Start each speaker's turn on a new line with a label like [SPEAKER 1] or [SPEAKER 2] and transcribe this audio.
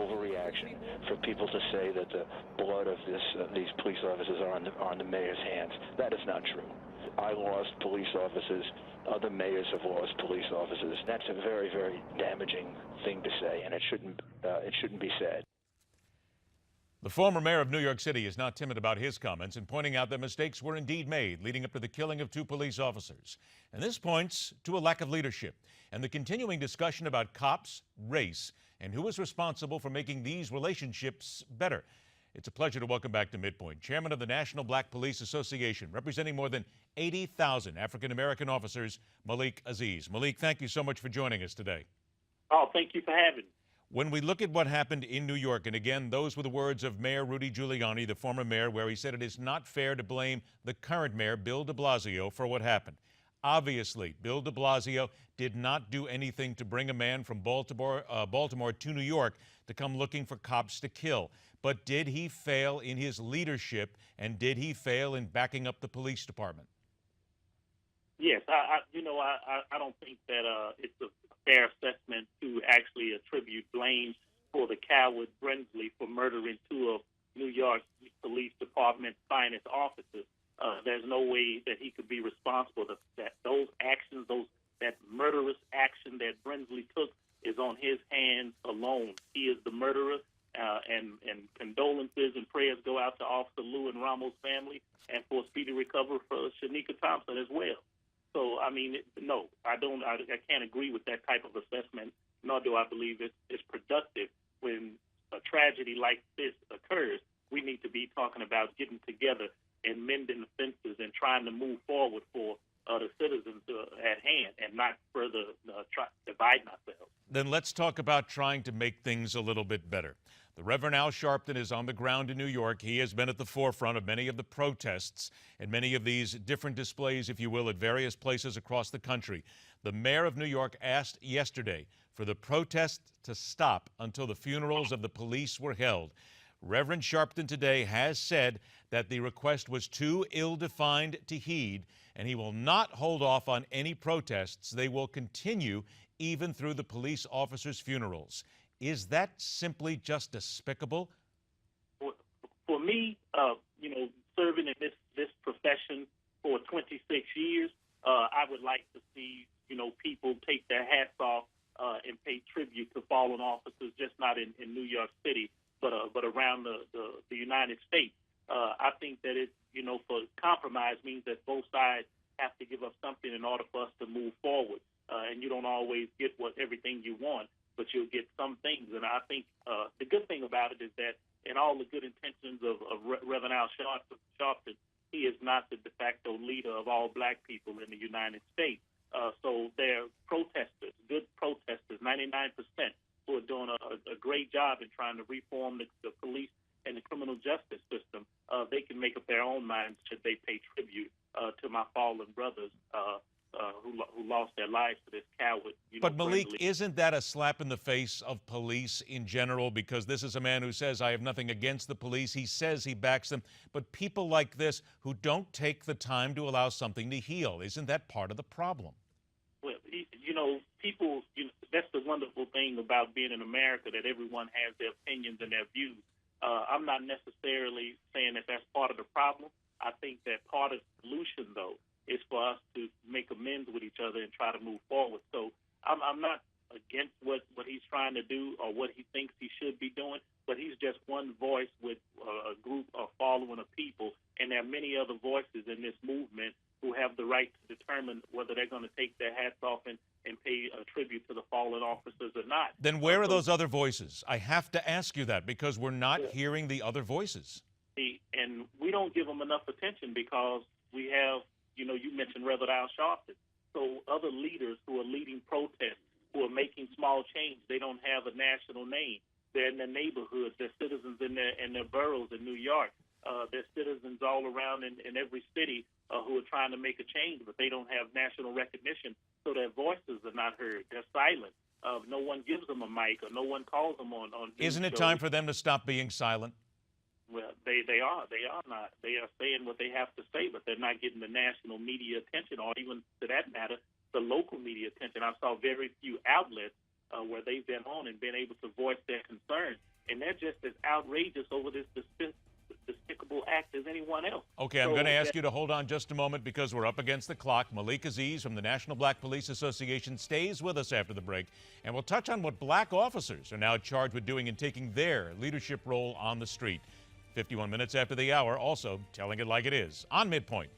[SPEAKER 1] overreaction for people to say that the blood of these police officers are on the mayor's hands. That is not true. I lost police officers. Other mayors have lost police officers. That's a very, very damaging thing to say, and it shouldn't be said.
[SPEAKER 2] The former mayor of New York City is not timid about his comments and pointing out that mistakes were indeed made leading up to the killing of 2 police officers. And this points to a lack of leadership and the continuing discussion about cops, race, and who is responsible for making these relationships better. It's a pleasure to welcome back to MidPoint Chairman of the National Black Police Association, representing more than 80,000 African-American officers, Malik Aziz. Malik, thank you so much for joining us today.
[SPEAKER 3] Oh, thank you for having me.
[SPEAKER 2] When we look at what happened in New York, and again, those were the words of Mayor Rudy Giuliani, the former mayor, where he said it is not fair to blame the current mayor, Bill de Blasio, for what happened. Obviously, Bill de Blasio did not do anything to bring a man from Baltimore to New York to come looking for cops to kill. But did he fail in his leadership, and did he fail in backing up the police department?
[SPEAKER 3] Yes, I don't think that it's a fair assessment to actually attribute blame for the coward Brinsley for murdering 2 of New York Police Department's finest officers. There's no way that he could be responsible. That those actions, that murderous action that Brinsley took, is on his hands alone. He is the murderer, and condolences and prayers go out to Officer Lou and Ramos' family, and for a speedy recovery for Shanika Thompson as well. So, I mean, no, I can't agree with that type of assessment, nor do I believe it's productive. When a tragedy like this occurs, we need to be talking about getting together and mending the fences and trying to move forward for the citizens at hand, and not further dividing ourselves.
[SPEAKER 2] Then let's talk about trying to make things a little bit better. The Reverend Al Sharpton is on the ground in New York. He has been at the forefront of many of the protests and many of these different displays, if you will, at various places across the country. The mayor of New York asked yesterday for the protests to stop until the funerals of the police were held. Reverend Sharpton today has said that the request was too ill-defined to heed, and he will not hold off on any protests. They will continue even through the police officers' funerals. Is that simply just despicable?
[SPEAKER 3] For me, serving in this profession for 26 years, I would like to see, people take their hats off and pay tribute to fallen officers, just not in New York City, but around the United States. I think that for compromise means that both sides have to give up something in order for us to move forward. And you don't always get everything you want, but you'll get some things. And I think the good thing about it is that in all the good intentions of Reverend Al Sharpton, he is not the de facto leader of all black people in the United States. So they're protesters, good protesters, 99%, who are doing a great job in trying to reform the police and the criminal justice system. They can make up their own minds should they pay tribute to my fallen brothers who lost their lives to this coward.
[SPEAKER 2] But Malik, isn't that a slap in the face of police in general? Because this is a man who says, I have nothing against the police. He says he backs them. But people like this who don't take the time to allow something to heal, isn't that part of the problem?
[SPEAKER 3] Well, people, that's the wonderful thing about being in America, that everyone has their opinions and their views. I'm not necessarily saying that that's part of the problem. I think that part of the solution, though, is for us to make amends with each other and try to move forward. So I'm not against what he's trying to do or what he thinks he should be doing, but he's just one voice with a group or following of people, and there are many other voices in this movement who have the right to determine whether they're going to take their hats off and pay a tribute to the fallen officers or not.
[SPEAKER 2] Then where are those other voices? I have to ask you that because we're not hearing the other voices.
[SPEAKER 3] And we don't give them enough attention because we have, you mentioned Reverend Al Sharpton. So other leaders who are leading protests, who are making small change, they don't have a national name. They're in their neighborhoods. They're citizens in their boroughs in New York. They're citizens all around in every city who are trying to make a change, but they don't have national recognition, so their voices are not heard. They're silent. No one gives them a mic, or no one calls them on
[SPEAKER 2] Isn't it time for them to stop being silent?
[SPEAKER 3] Well, they are not. They are saying what they have to say, but they're not getting the national media attention, or even, to that matter, the local media attention. I saw very few outlets where they've been on and been able to voice their concerns, and they're just as outrageous over this despicable act as anyone else.
[SPEAKER 2] Okay, I'm going to ask you to hold on just a moment because we're up against the clock. Malik Aziz from the National Black Police Association stays with us after the break, and we'll touch on what black officers are now charged with doing in taking their leadership role on the street. 51 minutes after the hour, also telling it like it is on MidPoint.